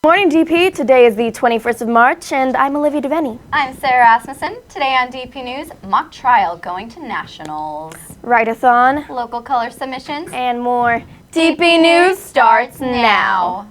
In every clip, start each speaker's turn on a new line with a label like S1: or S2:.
S1: Morning, DP. Today is the 21st of March, and I'm Olivia Deveni.
S2: I'm Sarah Rasmussen. Today on DP News, mock trial going to nationals,
S1: Write-a-thon,
S2: local color submissions,
S1: and more.
S2: DP News starts now.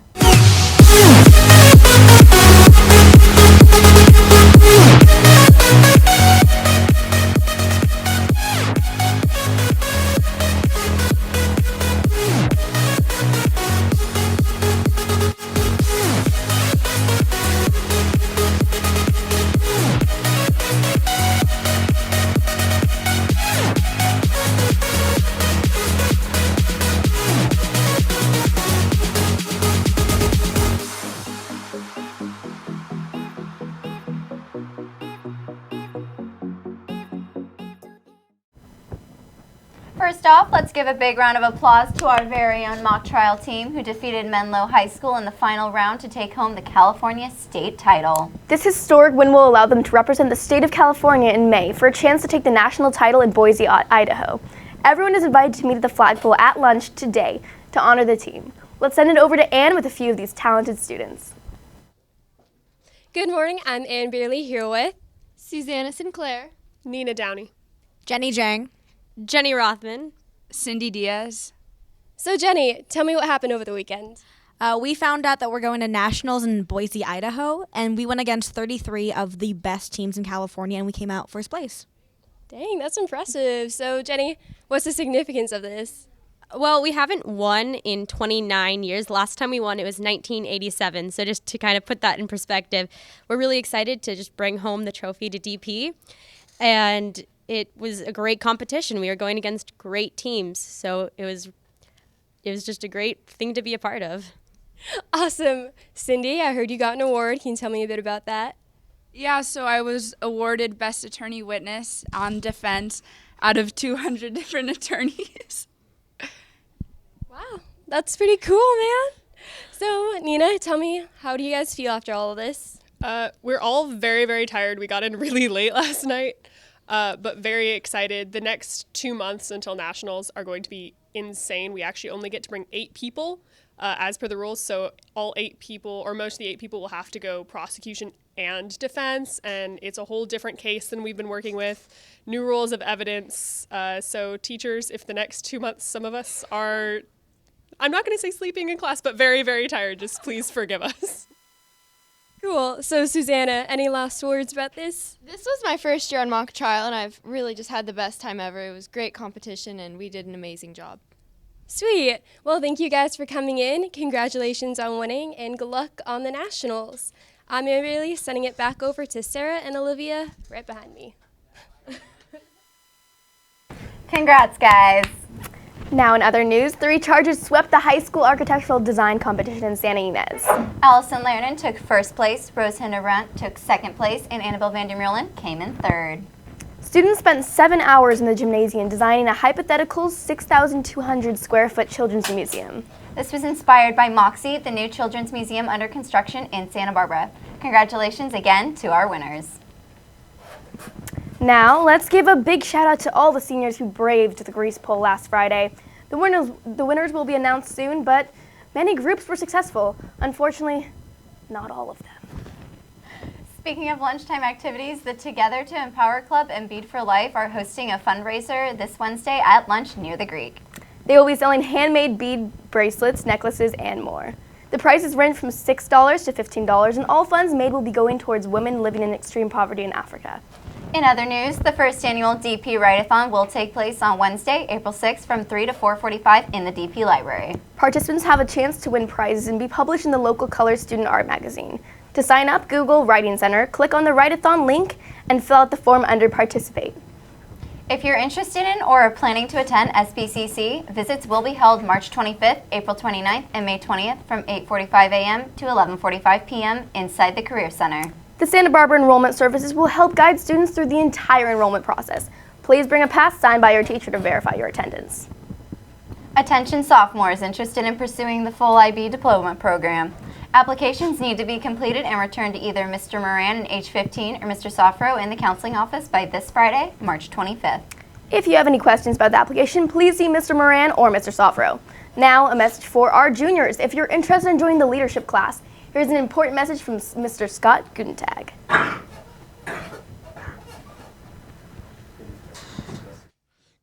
S2: First off, let's give a big round of applause to our very own mock trial team who defeated Menlo High School in the final round to take home the California state title.
S1: This historic win will allow them to represent the state of California in May for a chance to take the national title in Boise, Idaho. Everyone is invited to meet at the flagpole at lunch today to honor the team. Let's send it over to Anne with a few of these talented students.
S3: Good morning, I'm Ann Beerley here with
S4: Susanna Sinclair,
S5: Nina Downey,
S6: Jenny Jang,
S3: Jenny Rothman,
S6: Cindy Diaz.
S3: So Jenny, tell me what happened over the weekend.
S6: We found out that we're going to nationals in Boise, Idaho, and we went against 33 of the best teams in California, and we came out first place.
S3: Dang, that's impressive. So Jenny, what's the significance of this?
S7: Well, we haven't won in 29 years. Last time we won, it was 1987. So just to kind of put that in perspective, we're really excited to just bring home the trophy to DP. And it was a great competition. We were going against great teams. So it was just a great thing to be a part of.
S3: Awesome. Cindy, I heard you got an award. Can you tell me a bit about that?
S8: Yeah, so I was awarded Best Attorney Witness on defense out of 200 different attorneys.
S3: Wow, that's pretty cool, man. So, Nina, tell me, how do you guys feel after all of this?
S5: We're all very, very tired. We got in really late last night, but very excited. The next 2 months until nationals are going to be insane. We actually only get to bring 8 people as per the rules, so all 8 people, or most of the 8 people, will have to go prosecution and defense, and it's a whole different case than we've been working with. New rules of evidence. So teachers, if the next 2 months some of us are, I'm not going to say sleeping in class, but very, very tired, just please forgive us.
S3: Cool. So, Susanna, any last words about this?
S4: This was my first year on mock trial, and I've really just had the best time ever. It was great competition, and we did an amazing job.
S3: Sweet. Well, thank you guys for coming in. Congratulations on winning, and good luck on the nationals. I'm really sending it back over to Sarah and Olivia right behind me.
S2: Congrats, guys.
S1: Now in other news, 3 charges swept the high school architectural design competition in Santa Ynez.
S2: Allison Lernan took first place, Rose Hinderbrandt took second place, and Annabelle Vandermeulen came in third.
S1: Students spent 7 hours in the gymnasium designing a hypothetical 6,200 square foot children's museum.
S2: This was inspired by Moxie, the new children's museum under construction in Santa Barbara. Congratulations again to our winners.
S1: Now, let's give a big shout out to all the seniors who braved the grease pole last Friday. The winners will be announced soon, but many groups were successful. Unfortunately, not all of them.
S2: Speaking of lunchtime activities, the Together to Empower Club and Bead for Life are hosting a fundraiser this Wednesday at lunch near the Greek.
S1: They will be selling handmade bead bracelets, necklaces, and more. The prices range from $6 to $15, and all funds made will be going towards women living in extreme poverty in Africa.
S2: In other news, the first annual DP Write-a-thon will take place on Wednesday, April 6th from 3 to 4:45 in the DP Library.
S1: Participants have a chance to win prizes and be published in the local Color Student Art magazine. To sign up, Google Writing Center, click on the Write-a-thon link, and fill out the form under Participate.
S2: If you're interested in or are planning to attend SBCC, visits will be held March 25th, April 29th, and May 20th from 8:45 a.m. to 11:45 p.m. inside the Career Center.
S1: The Santa Barbara Enrollment Services will help guide students through the entire enrollment process. Please bring a pass signed by your teacher to verify your attendance.
S2: Attention sophomores interested in pursuing the full IB diploma program. Applications need to be completed and returned to either Mr. Moran in H15 or Mr. Sofro in the counseling office by this Friday, March 25th.
S1: If you have any questions about the application, please see Mr. Moran or Mr. Sofro. Now, a message for our juniors. If you're interested in joining the leadership class, here's an important message from Mr. Scott Guntag.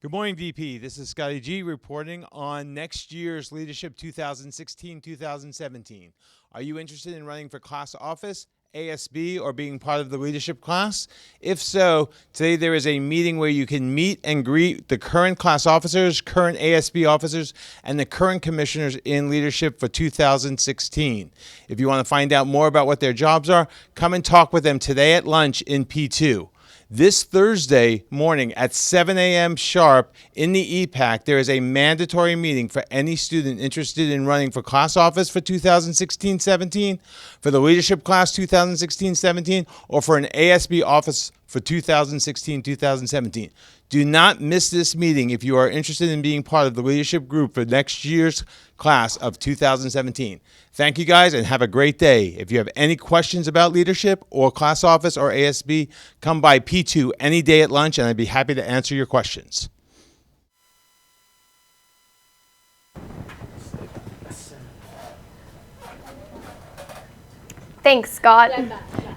S9: Good morning, DP. This is Scotty G reporting on next year's Leadership 2016-2017. Are you interested in running for class office, ASB, or being part of the leadership class? If so, today there is a meeting where you can meet and greet the current class officers, current ASB officers, and the current commissioners in leadership for 2016. If you want to find out more about what their jobs are, come and talk with them today at lunch in P2. This Thursday morning at 7 a.m. sharp in the EPAC, there is a mandatory meeting for any student interested in running for class office for 2016-17, for the leadership class 2016-17, or for an ASB office for 2016-2017. Do not miss this meeting if you are interested in being part of the leadership group for next year's class of 2017. Thank you guys and have a great day. If you have any questions about leadership or class office or ASB, come by P2 any day at lunch and I'd be happy to answer your questions.
S1: Thanks, Scott.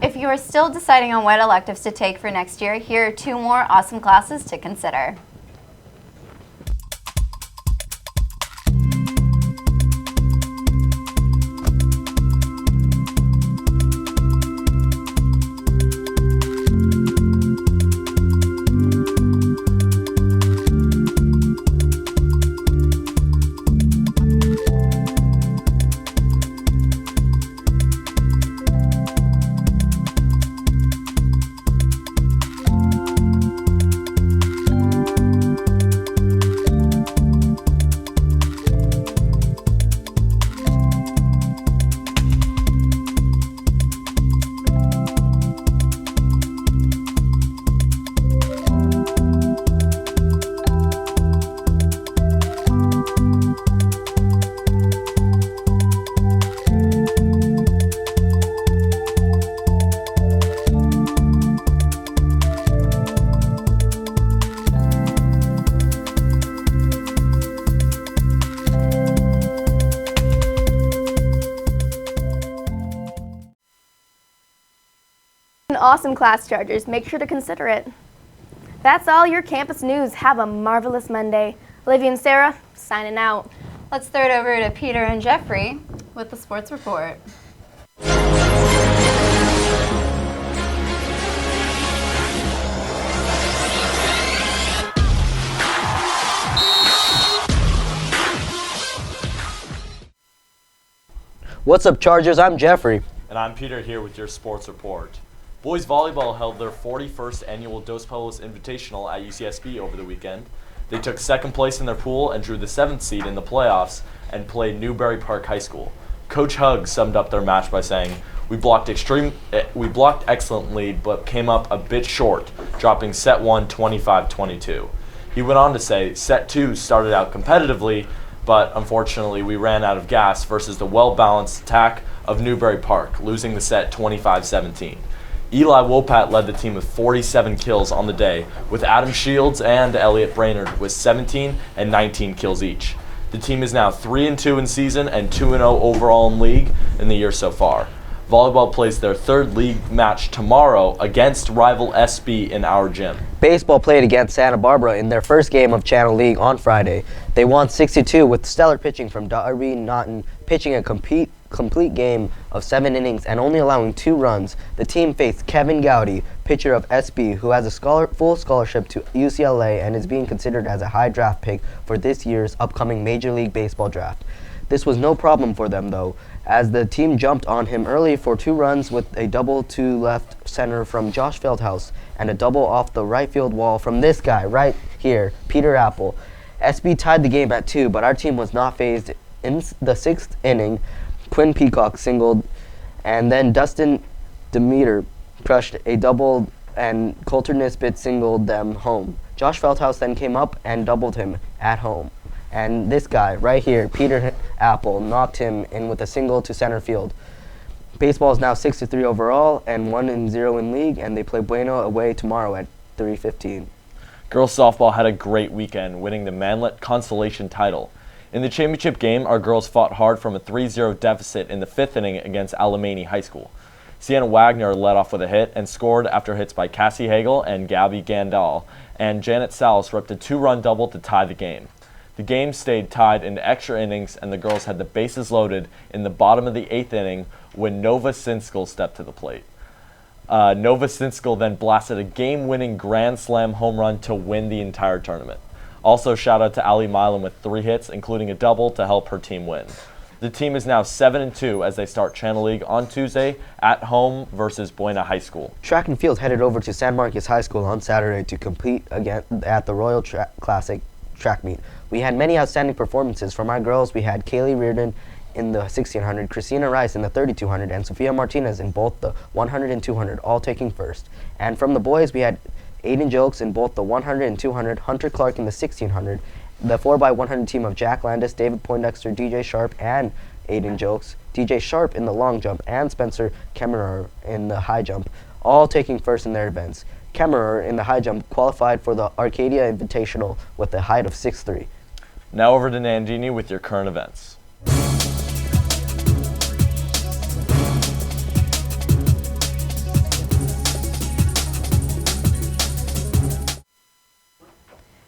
S2: If you are still deciding on what electives to take for next year, here are 2 more awesome classes to consider.
S1: An awesome class, Chargers. Make sure to consider it. That's all your campus news. Have a marvelous Monday. Olivia and Sarah, signing out.
S2: Let's throw it over to Peter and Jeffrey with the sports report.
S10: What's up, Chargers? I'm Jeffrey.
S11: And I'm Peter here with your sports report. Boys volleyball held their 41st annual Dos Pueblos Invitational at UCSB over the weekend. They took second place in their pool and drew the 7th seed in the playoffs and played Newbury Park High School. Coach Hugg summed up their match by saying, We blocked excellently but came up a bit short, dropping set 1 25-22. He went on to say, set 2 started out competitively, but unfortunately we ran out of gas versus the well-balanced attack of Newbury Park, losing the set 25-17. Eli Wopat led the team with 47 kills on the day, with Adam Shields and Elliot Brainerd with 17 and 19 kills each. The team is now 3-2 in season and 2-0 overall in league in the year so far. Volleyball plays their 3rd league match tomorrow against rival SB in our gym.
S10: Baseball played against Santa Barbara in their first game of Channel League on Friday. They won 6-2 with stellar pitching from Darby Naughton, pitching a complete game of 7 innings and only allowing 2 runs. The team faced Kevin Gowdy, pitcher of SB, who has a full scholarship to UCLA and is being considered as a high draft pick for this year's upcoming Major League Baseball draft. This was no problem for them, though, as the team jumped on him early for 2 runs with a double to left center from Josh Feldhaus and a double off the right field wall from this guy right here, Peter Apple. SB tied the game at 2, but our team was not fazed. In the 6th inning, Quinn Peacock singled, and then Dustin Demeter crushed a double, and Coulter Nisbet singled them home. Josh Feldhaus then came up and doubled him at home. And this guy right here, Peter Apple, knocked him in with a single to center field. Baseball is now 6-3 overall and 1-0 in league, and they play Bueno away tomorrow at 3:15.
S11: Girls softball had a great weekend, winning the Manlet Consolation title. In the championship game, our girls fought hard from a 3-0 deficit in the 5th inning against Alemany High School. Sienna Wagner led off with a hit and scored after hits by Cassie Hagel and Gabby Gandal, and Janet Salas ripped a 2-run double to tie the game. The game stayed tied into extra innings, and the girls had the bases loaded in the bottom of the 8th inning when Nova Sinskil stepped to the plate. Nova Sinskil then blasted a game-winning grand slam home run to win the entire tournament. Also, shout out to Ali Milan with 3 hits, including a double to help her team win. The team is now 7-2 as they start Channel League on Tuesday at home versus Buena High School.
S10: Track and field headed over to San Marcos High School on Saturday to compete again at the Royal Classic track meet. We had many outstanding performances. From our girls, we had Kaylee Reardon in the 1600, Christina Rice in the 3200, and Sofia Martinez in both the 100 and 200, all taking first. And from the boys, we had Aiden Jokes in both the 100 and 200, Hunter Clark in the 1600, the 4x100 team of Jack Landis, David Poindexter, DJ Sharp, and Aiden Jokes, DJ Sharp in the long jump, and Spencer Kemmerer in the high jump, all taking first in their events. Kemmerer in the high jump qualified for the Arcadia Invitational with a height of 6'3".
S11: Now over to Nandini with your current events.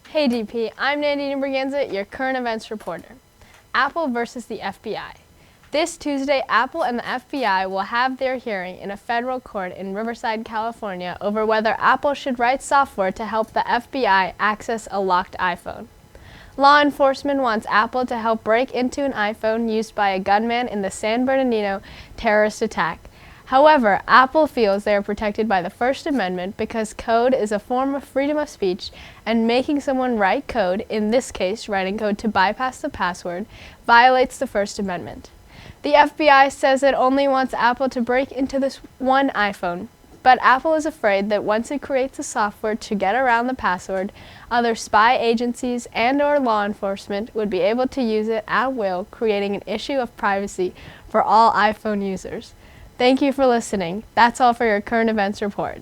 S12: Hey DP, I'm Nandina Braganza, your current events reporter. Apple versus the FBI. This Tuesday, Apple and the FBI will have their hearing in a federal court in Riverside, California over whether Apple should write software to help the FBI access a locked iPhone. Law enforcement wants Apple to help break into an iPhone used by a gunman in the San Bernardino terrorist attack. However, Apple feels they are protected by the First Amendment because code is a form of freedom of speech, and making someone write code, in this case writing code to bypass the password, violates the First Amendment. The FBI says it only wants Apple to break into this one iPhone, but Apple is afraid that once it creates the software to get around the password, other spy agencies and/or law enforcement would be able to use it at will, creating an issue of privacy for all iPhone users. Thank you for listening. That's all for your current events report.